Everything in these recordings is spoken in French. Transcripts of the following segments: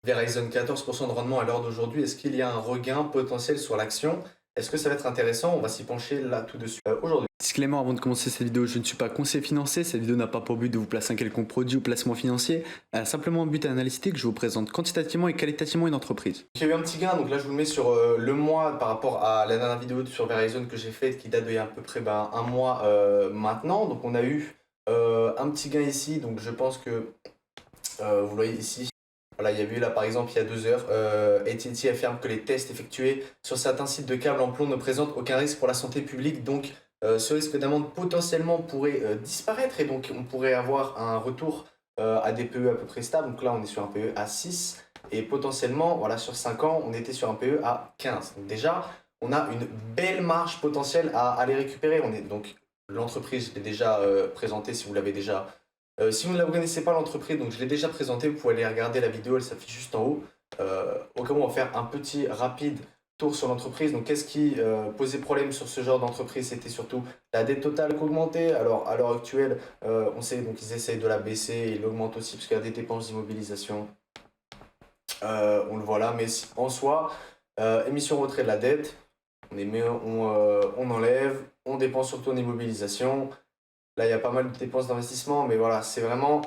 Verizon 14% de rendement à l'heure d'aujourd'hui. Est-ce qu'il y a un regain potentiel sur l'action? Est-ce que ça va être intéressant? On va s'y pencher là tout de suite aujourd'hui. Disclaimer avant de commencer cette vidéo, je ne suis pas conseiller financier, cette vidéo n'a pas pour but de vous placer un quelconque produit ou placement financier, elle a simplement un but analytique, je vous présente quantitativement et qualitativement une entreprise. Il y a eu un petit gain, donc là je vous le mets sur le mois par rapport à la dernière vidéo sur Verizon que j'ai faite qui date d'il y a à peu près un mois maintenant. Donc on a eu un petit gain ici, donc je pense que vous voyez ici. Voilà, il y a eu là par exemple il y a 2 heures, AT&T affirme que les tests effectués sur certains sites de câbles en plomb ne présentent aucun risque pour la santé publique, donc ce risque d'amende potentiellement pourrait disparaître et donc on pourrait avoir un retour à des PE à peu près stables. Donc là on est sur un PE à 6 et potentiellement voilà, sur 5 ans on était sur un PE à 15. Donc déjà on a une belle marge potentielle à aller récupérer. Donc l'entreprise, je l'ai déjà présentée si vous l'avez déjà si vous ne la connaissez pas l'entreprise, donc je l'ai déjà présentée, vous pouvez aller regarder la vidéo, elle s'affiche juste en haut. Au cas où on va faire un petit rapide tour sur l'entreprise. Donc qu'est-ce qui posait problème sur ce genre d'entreprise? C'était surtout la dette totale qui augmentait. Alors à l'heure actuelle, on sait donc ils essayent de la baisser, ils l'augmentent aussi parce qu'il y a des dépenses d'immobilisation. On le voit là, mais en soi, émission retrait de la dette, on enlève, on dépense surtout en immobilisation. Là, il y a pas mal de dépenses d'investissement, mais voilà, c'est vraiment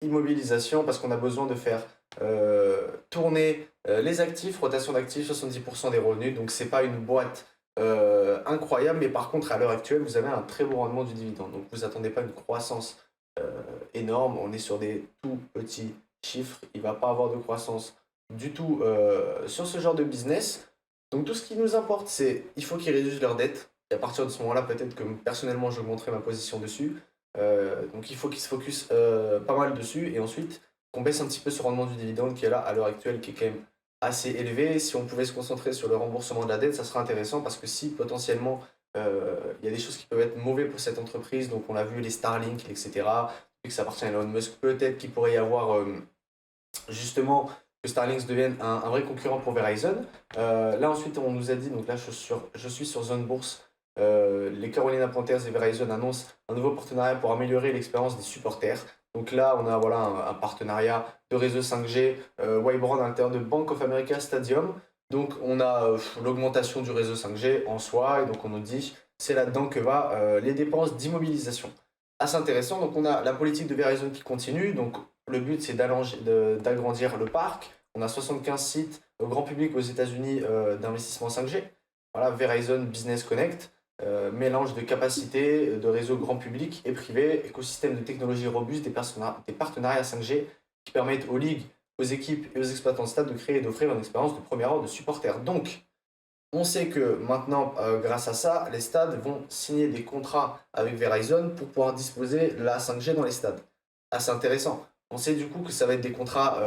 immobilisation parce qu'on a besoin de faire tourner les actifs, rotation d'actifs, 70% des revenus. Donc, c'est pas une boîte incroyable, mais par contre, à l'heure actuelle, vous avez un très beau rendement du dividende. Donc, vous attendez pas une croissance énorme. On est sur des tout petits chiffres. Il va pas avoir de croissance du tout sur ce genre de business. Donc, tout ce qui nous importe, c'est il faut qu'ils réduisent leur dette. Et à partir de ce moment-là, peut-être que personnellement, j'augmenterai ma position dessus. Donc il faut qu'ils se focus pas mal dessus. Et ensuite, qu'on baisse un petit peu ce rendement du dividende qui est là à l'heure actuelle, qui est quand même assez élevé. Si on pouvait se concentrer sur le remboursement de la dette, ça serait intéressant parce que si potentiellement il y a des choses qui peuvent être mauvaises pour cette entreprise, donc on l'a vu, les Starlink, etc., vu que ça appartient à Elon Musk, peut-être qu'il pourrait y avoir justement que Starlink devienne un vrai concurrent pour Verizon. Là ensuite on nous a dit, donc là je suis sur Zone Bourse, les Carolina Panthers et Verizon annoncent un nouveau partenariat pour améliorer l'expérience des supporters. Donc là on a voilà un partenariat de réseau 5G, Wybrand à l'intérieur de Bank of America Stadium. Donc on a l'augmentation du réseau 5G en soi et donc on nous dit c'est là-dedans que va les dépenses d'immobilisation. Assez intéressant, donc on a la politique de Verizon qui continue, donc le but, c'est d'agrandir le parc. On a 75 sites au grand public aux États-Unis d'investissement 5G. Voilà, Verizon Business Connect, mélange de capacité, de réseau grand public et privé, écosystème de technologies robustes, des partenariats 5G qui permettent aux ligues, aux équipes et aux exploitants de stade de créer et d'offrir une expérience de premier ordre de supporters. Donc, on sait que maintenant, grâce à ça, les stades vont signer des contrats avec Verizon pour pouvoir disposer de la 5G dans les stades. Assez intéressant. On sait du coup que ça va être des contrats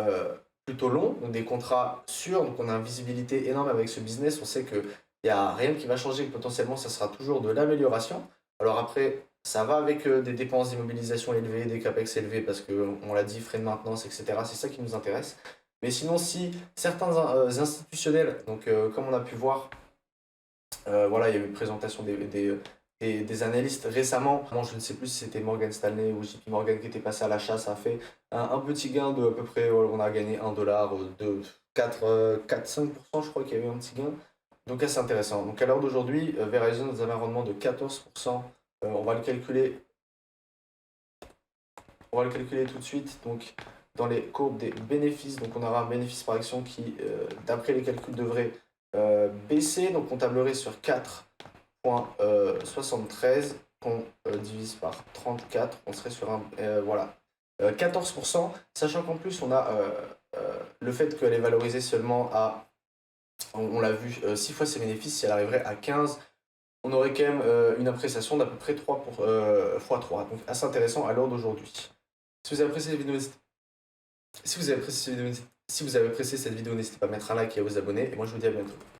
plutôt longs, donc des contrats sûrs, donc on a une visibilité énorme avec ce business. On sait qu'il n'y a rien qui va changer, que potentiellement ça sera toujours de l'amélioration. Alors après, ça va avec des dépenses d'immobilisation élevées, des capex élevés, parce qu'on l'a dit, frais de maintenance, etc. C'est ça qui nous intéresse. Mais sinon, si certains institutionnels, donc comme on a pu voir, voilà, il y a eu une présentation des analystes récemment. Moi, je ne sais plus si c'était Morgan Stanley ou JP Morgan qui était passé à l'achat. Ça a fait un petit gain de à peu près, on a gagné 1 $, de 4-5%, je crois qu'il y a eu un petit gain. Donc, assez intéressant. Donc, à l'heure d'aujourd'hui, Verizon, vous avez un rendement de 14%. On va le calculer. On va le calculer tout de suite. Donc, dans les courbes des bénéfices, donc on aura un bénéfice par action qui, d'après les calculs, devrait baisser. Donc, on tablerait sur 4,73 qu'on divise par 34. On serait sur un voilà, 14%. Sachant qu'en plus, on a le fait qu'elle est valorisée seulement à, on l'a vu, 6 fois ses bénéfices. Si elle arriverait à 15, on aurait quand même une appréciation d'à peu près 3 fois 3. Donc, assez intéressant à l'heure d'aujourd'hui. Si vous avez apprécié cette vidéo, si vous avez apprécié cette vidéo, n'hésitez pas à mettre un like et à vous abonner. Et moi, je vous dis à bientôt.